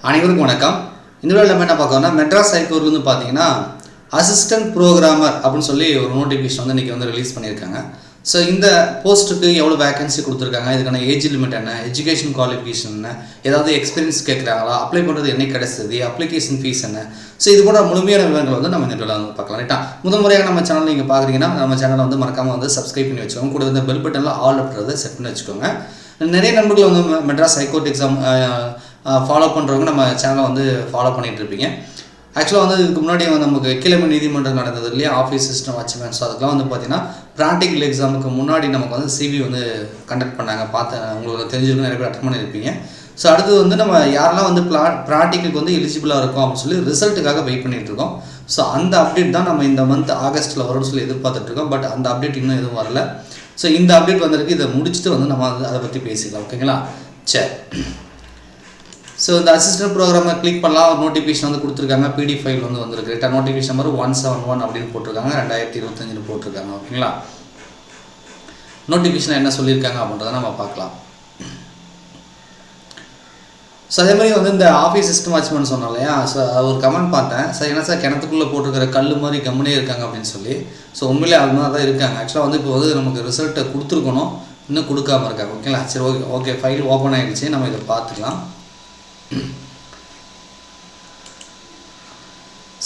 அனைவருக்கும் வணக்கம். இந்த வீடியோவில் நம்ம என்ன பார்க்கறோம்னா மெட்ராஸ் ஹைகோர்ட்ல இருந்து பார்த்தீங்கன்னா அசிஸ்டன்ட் ப்ரோக்ராமர் அப்படின்னு சொல்லி ஒரு நோட்டிஃபிகேஷன் வந்து இன்றைக்கி வந்து ரிலீஸ் பண்ணியிருக்காங்க. ஸோ இந்த போஸ்ட்டுக்கு எவ்வளோ வேகன்சி கொடுத்துருக்காங்க, இதுக்கான ஏஜ் லிமிட் என்ன, எஜுகேஷன் குவாலிஃபிகேஷன் என்ன, ஏதாவது எக்ஸ்பீரியன்ஸ் கேட்குறாங்களா, அப்ளை பண்ணுறது என்ன கிடைச்சது, அப்ளிகேஷன் ஃபீஸ் என்ன, ஸோ இது போன்ற முழுமையான விவரங்கள் வந்து நம்ம இந்த வீடியோவில் வந்து பார்க்கலாம். ரைட்டா, முதல் முறையாக நம்ம சேனல் நீங்கள் பார்க்குறீங்கன்னா நம்ம சேனலை வந்து மறக்காமல் வந்து சப்ஸ்கிரைப் பண்ணி வச்சுக்கோங்க. கூட இந்த பெல் பட்டனில் ஆல் அப்படின்றத செட் பண்ணி வச்சுக்கோங்க. நிறைய நண்பர்கள் வந்து மெட்ராஸ் ஹைகோர்ட் எக்ஸாம் ஃபாலோ பண்ணுறவங்க நம்ம சேனலை வந்து ஃபாலோ பண்ணிகிட்டு இருப்பீங்க. ஆக்சுவலாக வந்து இதுக்கு முன்னாடி வந்து நமக்கு கீழமை நீதிமன்றம் நடந்தது இல்லையா, ஆஃபீஸ் சிஸ்டம் வாட்ச்மேன். ஸோ அதுக்கெலாம் வந்து பார்த்திங்கன்னா ப்ராக்டிக்கல் எக்ஸாமுக்கு முன்னாடி நமக்கு வந்து சிவி வந்து கண்டக்ட் பண்ணாங்க. உங்களுக்கு தெரிஞ்சிருக்கும், நிறைய பேர் அட்டன் பண்ணியிருப்பீங்க. ஸோ அடுத்தது வந்து நம்ம யாரெல்லாம் வந்து ப்ராக்டிக்கலுக்கு வந்து எலிஜிபிளாக இருக்கும் அப்படின்னு சொல்லி ரிசல்ட்டுக்காக வெயிட் பண்ணிகிட்டு இருக்கோம். ஸோ அந்த அப்டேட் தான் நம்ம இந்த மந்த் ஆகஸ்ட்டில் வரும்னு சொல்லி எதிர்பார்த்துட்ருக்கோம். பட் அந்த அப்டேட் இன்னும் எதுவும் வரல. ஸோ இந்த அப்டேட் வந்திருக்கு. இதை முடிச்சுட்டு வந்து நம்ம அதை பற்றி பேசிக்கலாம். ஓகேங்களா? சரி. ஸோ இந்த அசிஸ்டன்ட் ப்ரோக்ராமர் கிளிக் பண்ணலாம். ஒரு நோட்டிஃபிகேஷன் வந்து கொடுத்துருக்காங்க. பிடிஎஃப் ஃபைல் வந்து வந்திருக்கு. ரைட்டாக, நோட்டிஃபிகேஷன் நம்பர் 171 அப்படின்னு போட்டிருக்காங்க. 2025 போட்டிருக்காங்க. ஓகேங்களா? நோட்டிஃபிகேஷன் என்ன சொல்லியிருக்காங்க அப்படின்றத நம்ம பார்க்கலாம். ஸோ அதே மாதிரி வந்து இந்த ஆஃபீஸ் சிஸ்டம் வாட்ச்மேன் சொன்னோம் இல்லையா, ஸோ அது ஒரு கமெண்ட் பார்த்தேன். சார் என்ன சார் கிணத்துக்குள்ளே போட்டிருக்கிற கல் மாதிரி கம்முனே இருக்காங்க அப்படின்னு சொல்லி. ஸோ உண்மையிலே அது மாதிரி தான் இருக்காங்க. ஆக்சுவலாக வந்து இப்போ வந்து நமக்கு ரிசல்ட்டை கொடுத்துருக்கணும், இன்னும் கொடுக்காமல் இருக்காங்க. ஓகேங்களா? சரி, ஓகே ஃபைல் ஓப்பன் ஆகிடுச்சு. நம்ம இதை பார்த்துக்கலாம்.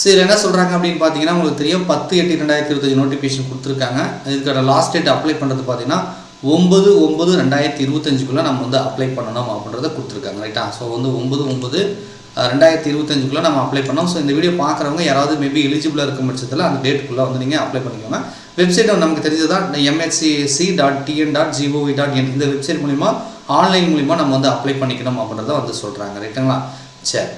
சரி, என்ன சொல்கிறாங்க அப்படின்னு பார்த்தீங்கன்னா உங்களுக்கு தெரியும், 10/8/2025 நோட்டிஃபிகேஷன் கொடுத்துருக்காங்க. இதுக்கான லாஸ்ட் டேட் அப்ளை பண்ணுறது பார்த்தீங்கன்னா 9/9/2025 நம்ம வந்து அப்ளை பண்ணணும் அப்படின்றத கொடுத்துருக்காங்க. ரைட்டா? ஸோ வந்து 9/9/2025 நம்ம அப்ளை பண்ணோம். ஸோ இந்த வீடியோ பார்க்குறவங்க யாராவது மேபி எலிஜிபிளாக இருக்கும் பட்சத்தில் அந்த டேட்டுக்குள்ளே வந்து நீங்கள் அப்ளை பண்ணிக்கோங்க. வெப்சைட் நமக்கு தெரிஞ்சதான் mhcc.tn.gov.in. இந்த வெப்சைட் மூலிமா ஆன்லைன் மூலிமா நம்ம வந்து அப்ளை பண்ணிக்கணும் அப்படின்றத வந்து சொல்கிறாங்க. ரைட்டுங்களா? சரி,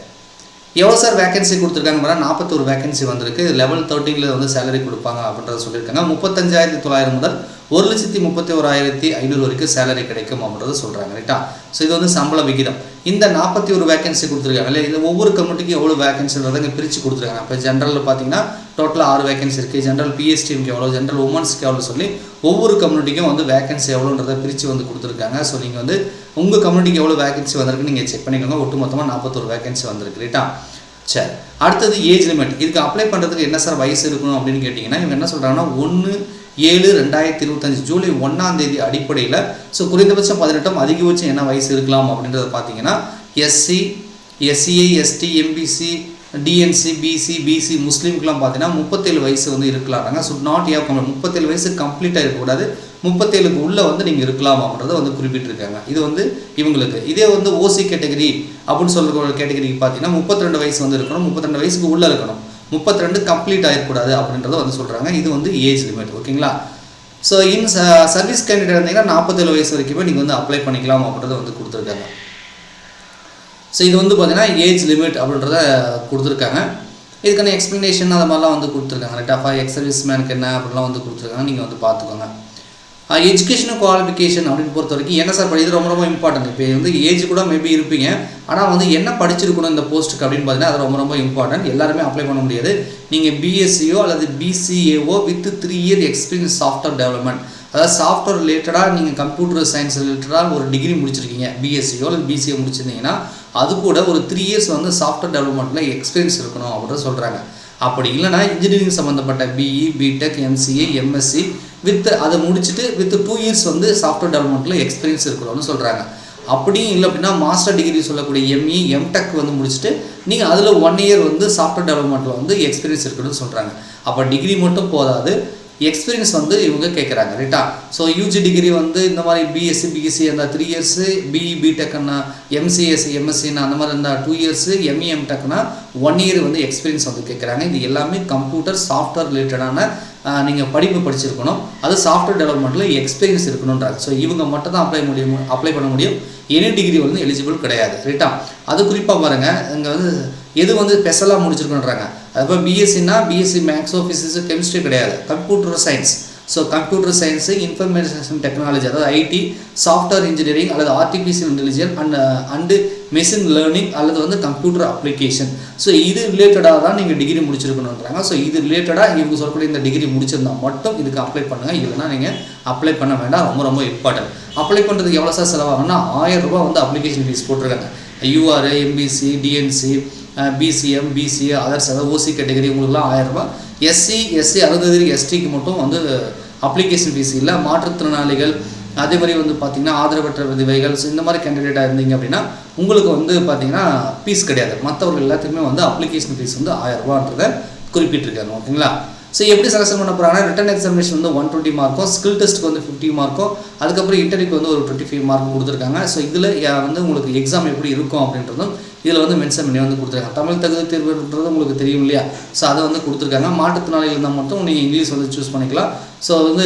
எவ்வளோ சார் வேகன்சி கொடுத்துருக்காங்க பாருங்கள். 41 வேகன்சி வந்திருக்கு. லெவல் 13 வந்து சேலரி கொடுப்பாங்க அப்படின்றத சொல்லியிருக்காங்க. 35,900 முதல் 1,31,500 வரைக்கும் சேலரி கிடைக்கும் அப்படின்றத சொல்கிறாங்க. ரைட்டா? ஸோ இது வந்து சம்பள விகிதம். இந்த 41 வேகன்சி கொடுத்துருக்காங்க இல்லை, இதில் ஒவ்வொரு கம்யூனிட்டிக்கும் எவ்வளோ வேகன்சின்றதை இங்கே பிரித்து கொடுத்துருக்காங்க. இப்போ ஜென்ரலில் பார்த்தீங்கன்னா டோட்டலாக 6 வேகன்சி இருக்குது. ஜென்ரல் பிஎஸ்டிஎம்க்கு எவ்வளோ, ஜென்ரல் உமன்ஸ்க்கு எவ்வளோ சொல்லி ஒவ்வொரு கம்யூனிட்டிக்கும் வந்து வேகன்சி எவ்வளோன்றதை பிரித்து வந்து கொடுத்துருக்காங்க. ஸோ நீங்கள் வந்து உங்கள் கம்யூனிட்டிக்கு எவ்வளோ வேகன்சி வந்திருக்கு நீங்கள் செக் பண்ணிக்கோங்க. ஒட்டு மொத்தமாக 41 வேகன்சி வந்திருக்கு. ரைட்டா? சரி, அடுத்தது ஏஜ் லிமிட். இதுக்கு அப்ளை பண்ணுறதுக்கு என்ன சார் வயசு இருக்கணும் அப்படின்னு கேட்டிங்கன்னா இவங்க என்ன சொல்கிறாங்கன்னா 1/7/2025 ஜூலை 1ஆம் தேதி அடிப்படையில் ஸோ குறைந்தபட்சம் 18, அதிகபட்சம் என்ன வயசு இருக்கலாம் அப்படின்றத பார்த்தீங்கன்னா SC, SCI, ST, MBC, DNC, BC முஸ்லீமுக்குலாம் பார்த்தீங்கன்னா 37 வயசு வந்து இருக்கலாம்னாங்க. ஸோ நாட் ஏ 37 வயசு கம்ப்ளீட்டாக இருக்கக்கூடாது, 37க்கு உள்ளே வந்து நீங்கள் இருக்கலாம் அப்படின்றத வந்து குறிப்பிட்டிருக்காங்க. இது வந்து இவங்களுக்கு. இதே வந்து ஓசி கேட்டகரி அப்படின்னு சொல்கிற கேட்டகரிக்கு பார்த்தீங்கன்னா 32 வயசு வந்து இருக்கணும், 32 வயசுக்கு உள்ளே இருக்கணும், 32 கம்ப்ளீட் ஆகிருக்கூடாது அப்படின்றத வந்து சொல்கிறாங்க. இது வந்து ஏஜ் லிமிட். ஓகேங்களா? ஸோ சர்வீஸ் கேண்டிடேட் இருந்தீங்கன்னா 47 வயசு வரைக்குமே நீங்கள் வந்து அப்ளை பண்ணிக்கலாம் அப்படின்றத வந்து கொடுத்துருக்காங்க. ஸோ இது வந்து பார்த்தீங்கன்னா ஏஜ் லிமிட் அப்படின்றத கொடுத்துருக்காங்க. இதுக்கான எக்ஸ்ப்ளனேஷன் அது மாதிரிலாம் வந்து கொடுத்துருக்காங்க. ரைட்டாக எக்ஸ் சர்வீஸ் மேனுக்கு என்ன அப்படிலாம் வந்து கொடுத்துருக்காங்க. நீங்கள் வந்து பார்த்துக்கோங்க. எஜுகேஷன் குவாலிஃபிகேஷன் அப்படின்னு பொறுத்த வரைக்கும் என்ன சார் படிக்கிறது ரொம்ப ரொம்ப இம்பார்ட்டன்ட். இப்போ வந்து ஏஜ் கூட மேபி இருப்பீங்க, ஆனால் வந்து என்ன படிச்சிருக்கணும் இந்த போஸ்ட்டுக்கு அப்படின்னு பார்த்தீங்கன்னா அது ரொம்ப ரொம்ப இம்பார்ட்டன்ட். எல்லாருமே அப்ளை பண்ண முடியாது. நீங்கள் பிஎஸ்சியோ அல்லது பிசிஏஓ with 3 year experience software development, அதாவது சாஃப்ட்வேர் ரிலேட்டடாக நீங்கள் கம்ப்யூட்டர் சயின்ஸ் ரிலேட்டடாக ஒரு டிகிரி முடிச்சிருக்கீங்க, பிஎஸ்சியோ அல்லது பிசிஏ முடிச்சிருந்தீங்கன்னா அது கூட ஒரு 3 இயர்ஸ் வந்து சாஃப்ட்வேர் டெவலப்மெண்ட்டில் எக்ஸ்பீரியன்ஸ் இருக்கணும் அப்படின்னு சொல்கிறாங்க. அப்படி இல்லைனா இன்ஜினியரிங் சம்மந்தப்பட்ட BE, BTech, MCA, MSc with அதை முடிச்சுட்டு வித் 2 இயர்ஸ் வந்து சாஃப்ட்வேர் டெவலப்மெண்ட்டில் எக்ஸ்பீரியன்ஸ் இருக்கணும்னு சொல்கிறாங்க. அப்படியும் இல்லை அப்படின்னா மாஸ்டர் டிகிரி சொல்லக்கூடிய எம்இ, எம்டெக் வந்து முடிச்சுட்டு நீங்கள் அதில் 1 இயர் வந்து சாஃப்ட்வேர் டெவலப்மெண்ட்டில் வந்து எக்ஸ்பீரியன்ஸ் இருக்கணும்னு சொல்கிறாங்க. அப்போ டிகிரி மட்டும் போதாது, எக்ஸ்பீரியன்ஸ் வந்து இவங்க கேட்குறாங்க. ரைட்டா? ஸோ யூஜி டிகிரி வந்து இந்த மாதிரி பிஎஸ்சி, பிஎஸ்சி அந்த 3 இயர்ஸு, பிஇ, பிடெக்னா, எம்சிஎஸ், எம்எஸ்சின்னா அந்த மாதிரி இருந்தால் 2 இயர்ஸு, எம்இ, எம்டெக்னா 1 இயர் வந்து எக்ஸ்பீரியன்ஸ் வந்து கேட்குறாங்க. இது எல்லாமே கம்ப்யூட்டர் சாஃப்ட்வேர் ரிலேட்டடான நீங்கள் படிப்பு படிச்சிருக்கணும், அது சாஃப்ட்வேர் டெவலப்மெண்ட்டில் எக்ஸ்பீரியன்ஸ் இருக்கணுன்றாங்க. ஸோ இவங்க மட்டும் தான் அப்ளை பண்ண முடியும். எனி டிகிரி வந்து எலிஜிபிள் கிடையாது. ரைட்டா? அது குறிப்பாக பாருங்கள், இங்கே வந்து எது வந்து ஸ்பெஷலாக முடிச்சிருக்குன்றாங்க. அதுபோல் பிஎஸ்சின்னா பிஎஸ்சி மேக்ஸோ, ஃபிசிக்ஸு, கெமிஸ்ட்ரி கிடையாது, computer science. So computer science, information technology, அதாவது ஐடி, சாஃப்ட்வேர் இன்ஜினியரிங் அல்லது artificial intelligence and machine learning அல்லது வந்து கம்ப்யூட்டர் அப்ளிகேஷன். ஸோ இது ரிலேட்டடாக தான் நீங்கள் டிகிரி முடிச்சிருக்கணுன்றாங்க. ஸோ இது ரிலேட்டடாக இவங்க சொல்லக்கூடிய இந்த டிகிரி முடிச்சிருந்தால் மட்டும் இதுக்கு அப்ளை பண்ணுங்கள், இல்லைனா நீங்கள் அப்ளை பண்ண வேண்டாம். ரொம்ப ரொம்ப இம்பார்ட்டன்ட். அப்ளை பண்ணுறதுக்கு எவ்வளோ சார் செலவாகும்னா 1000 ரூபா வந்து அப்ளிகேஷன் ஃபீஸ் போட்டிருக்காங்க. UR, MBC, DNC, PCM, BC, others, அதாவது ஓசி கேட்டகரி உங்களுக்குலாம் 1000 ரூபாய். எஸ்சி, எஸ்சி அருந்ததியர், எஸ்டிக்கு மட்டும் வந்து அப்ளிகேஷன் ஃபீஸ் இல்லை. மாற்றுத்திறனாளிகள் அதே மாதிரி வந்து பார்த்திங்கன்னா ஆதரவற்ற விதவைகள், ஸோ இந்த மாதிரி கேண்டிடேட்டாக இருந்தீங்க அப்படின்னா உங்களுக்கு வந்து பார்த்திங்கன்னா ஃபீஸ் கிடையாது. மற்றவர்கள் எல்லாத்துக்குமே வந்து அப்ளிகேஷன் ஃபீஸ் வந்து 1000 ரூபான்றதை குறிப்பிட்டிருக்காங்க. ஓகேங்களா? ஸோ எப்படி செலக்ஷன் பண்ண போகிறாங்கன்னா ரிட்டன் எக்ஸாமினேஷன் வந்து 120 மார்க்கும், ஸ்கில் டெஸ்ட்டுக்கு வந்து 50 மார்க்கும், அதுக்கப்புறம் இன்டர்வியூக்கு வந்து ஒரு 25 மார்க்கும் கொடுத்துருக்காங்க. ஸோ இதில் வந்து உங்களுக்கு எக்ஸாம் எப்படி இருக்கும் அப்படின்றதும் இதில் வந்து மென்ஷன் பண்ணி வந்து கொடுத்துருக்காங்க. தமிழ் தகுதி தேர்வுன்றது உங்களுக்கு தெரியும் இல்லையா? ஸோ அதை வந்து கொடுத்துருக்காங்க. மாற்றுத்திறனாளிகள் இருந்தால் மட்டும் நீங்கள் இங்கிலீஷ் வந்து சூஸ் பண்ணிக்கலாம். ஸோ வந்து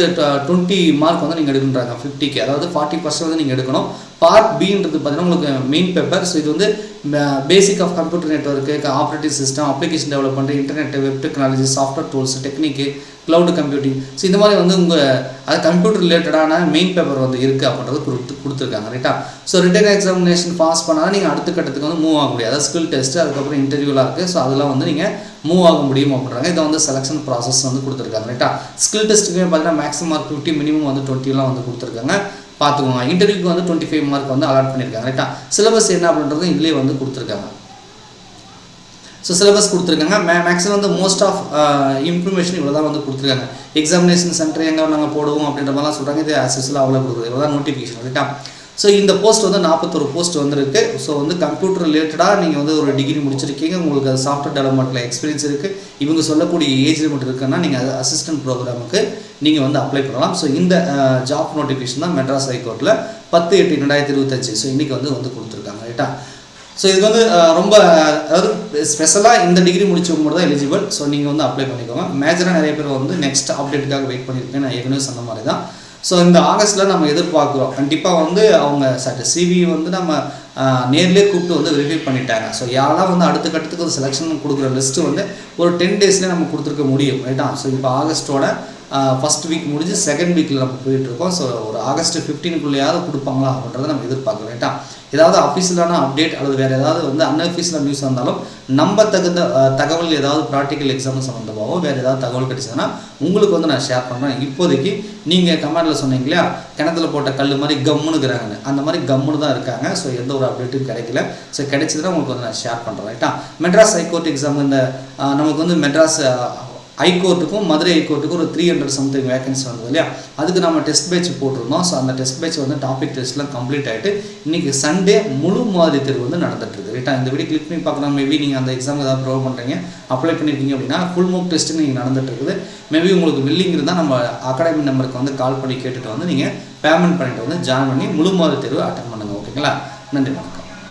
20 மார்க் வந்து நீங்கள் எடுக்கணுன்றாங்க 50க்கு, அதாவது 40% வந்து நீங்கள் எடுக்கணும். பார்ட் பின்றது பார்த்தீங்கன்னா உங்களுக்கு மெயின் பேப்பர். ஸோ இது வந்து basic of computer network, operating system, application development, internet, web technology, software tools, technique, cloud computing, so இந்த மாதிரி வந்து அது கம்ப்யூட்டர் ரிலேட்டடான மெயின் பேப்பர் வந்து இருக்குது அப்படின்றது கொடுத்துருக்காங்க. ரைட்டா? ஸோ ரிட்டன் எக்ஸாமினேஷன் பாஸ் பண்ணால் நீங்கள் அடுத்த கட்டத்துக்கு வந்து மூவ் ஆக முடியாது. அதாவது ஸ்கில் டெஸ்ட்டு, அதுக்கப்புறம் இன்டர்வியூலாம் இருக்குது. ஸோ அதெல்லாம் வந்து நீங்கள் மூவ் ஆக முடியும் அப்படின்றாங்க. இதை வந்து செலெக்ஷன் ப்ராசஸ் வந்து கொடுத்துருக்காங்க. ரைட்டா? ஸ்கில் டெஸ்ட்டுக்குமே பார்த்தீங்கன்னா மேக்ஸிமம் மார்க் 50, மினிமம் வந்து 20 வந்து கொடுத்துருக்காங்க. பார்த்துக்கோங்க. இன்டர்வியூக்கு வந்து 25 மார்க் வந்து அலாட் பண்ணியிருக்காங்க. ரைட்டா? சிலபஸ் என்ன அப்படின்றது இதிலே வந்து கொடுத்துருக்காங்க. ஸோ சிலபஸ் கொடுத்துருக்காங்க. மேக்ஸிமம் வந்து மோஸ்ட் ஆஃப் இன்ஃபர்மேஷன் இவ்வளோ தான் வந்து கொடுத்துருக்காங்க. எக்ஸாமினேஷன் சென்டர் எங்கே நாங்கள் போடுவோம் அப்படின்ற மாதிரிலாம் சொல்கிறாங்க. இது ஆக்சஸில் அவ்வளோ கொடுக்குது. இவ்வளோ தான் நோட்டிஃபிகேஷன். ரைட்டா? ஸோ இந்த போஸ்ட் வந்து 41 போஸ்ட் வந்துருக்கு. ஸோ வந்து கம்ப்யூட்டர் ரிலேட்டடாக நீங்கள் வந்து ஒரு டிகிரி முடிச்சிருக்கீங்க, உங்களுக்கு அது சாஃப்ட்வேர் டெவலப்மெண்ட்டில் எக்ஸ்பீரியன்ஸ் இருக்குது, இவங்க சொல்லக்கூடிய ஏஜ் லிமிட் இருக்குன்னா நீங்கள் அது அசிஸ்டன்ட் ப்ரோக்ராமுக்கு நீங்கள் வந்து அப்ளை பண்ணலாம். ஸோ இந்த ஜாப் நோட்டிஃபிகேஷன் தான் மெட்ராஸ் ஹைகோர்ட்டில் 10/8/2025 ஸோ இன்றைக்கி வந்து கொடுத்துருக்காங்க. ரைட்டா? ஸோ இதுக்கு வந்து ரொம்ப அதாவது ஸ்பெஷலாக இந்த டிகிரி முடிச்சவங்க மட்டும் தான் எலிஜிபிள். ஸோ நீங்கள் வந்து அப்ளை பண்ணிக்கோங்க. மேஜராக நிறைய பேர் வந்து நெக்ஸ்ட் அப்டேட்டுக்காக வெயிட் பண்ணியிருக்கேன். நான் ஏற்கனவே சொன்ன மாதிரி தான். ஸோ இந்த ஆகஸ்ட்டில் நம்ம எதிர்பார்க்குறோம். கண்டிப்பாக வந்து அவங்க சிவி வந்து நம்ம நேர்லேயே கூப்பிட்டு வந்து வெரிஃபை பண்ணிட்டாங்க. ஸோ யாரெல்லாம் வந்து அடுத்த கட்டத்துக்கு ஒரு செலெக்ஷன் கொடுக்குற லிஸ்ட்டு வந்து ஒரு 10 டேஸ்லேயே நம்ம கொடுத்துருக்க முடியும். ரைட்டா? ஸோ இப்போ ஆகஸ்ட்டோட ஃபஸ்ட் வீக் முடிஞ்சு செகண்ட் வீக்கில் நம்ம போயிட்டுருக்கோம். ஸோ ஒரு ஆகஸ்ட் 15க்குள்ளேயாவது கொடுப்பாங்களா அப்படின்றத நம்ம எதிர்பார்க்குறோம். ரைட்டா? ஏதாவது அஃபீஷியலான அப்டேட் அல்லது வேறு ஏதாவது வந்து அன்அஃபீஷியலாக நியூஸ் வந்தாலும் நம்ப தகுந்த தகவல் ஏதாவது ப்ராக்டிக்கல் எக்ஸாம் சம்மந்தமாகவோ வேறு ஏதாவது தகவல் கிடைச்சதுன்னா உங்களுக்கு வந்து நான் ஷேர் பண்ணுறேன். இப்போதைக்கு நீங்கள் கமெண்டில் சொன்னீங்க இல்லையா, கிணத்துல போட்ட கல் மாதிரி கம்முனுக்குறாங்கன்னு, அந்த மாதிரி கம்முன்னு தான் இருக்காங்க. ஸோ எந்த ஒரு அப்டேட்டும் கிடைக்கல. ஸோ கிடைச்சதுன்னா உங்களுக்கு வந்து நான் ஷேர் பண்ணுறேன். ரைட்டா? மெட்ராஸ் ஹைகோர்ட் எக்ஸாம் இந்த நமக்கு வந்து மெட்ராஸ் ஹைகோர்ட்டுக்கும் மதுரை ஹைகோர்ட்டுக்கும் ஒரு 300 சம்திங் வேகன்சி வந்தது இல்லையா, அதுக்கு நம்ம டெஸ்ட் பேட்ச் போட்டிருந்தோம். ஸோ அந்த டெஸ்ட் பேட்ச் வந்து டாபிக் டெஸ்ட்லாம் கம்ப்ளீட் ஆகிட்டு இன்றைக்கி சண்டே முழு மாதிரி தேர்வு வந்து நடந்துட்டுருக்கு. ரைட்டா? இந்த வீடியோ கிளிக் பண்ணி பார்க்கலாம். மேபி நீங்கள் அந்த எக்ஸாம் ஏதாவது ப்ரொவைட் பண்ணுறீங்க, அப்ளை பண்ணியிருக்கீங்க அப்படின்னா ஃபுல் மோக் டெஸ்ட்டு நீங்கள் நடந்துட்டுருக்குது. மேபி உங்களுக்கு வில்லிங் இருந்தால் நம்ம அகாடமி நம்பருக்கு வந்து கால் பண்ணி கேட்டுட்டு வந்து நீங்கள் பேமெண்ட் பண்ணிட்டு வந்து ஜாயின் பண்ணி முழு மாதிரி தேர்வு அட்டன் பண்ணுங்கள். ஓகேங்களா? நன்றி வணக்கம்.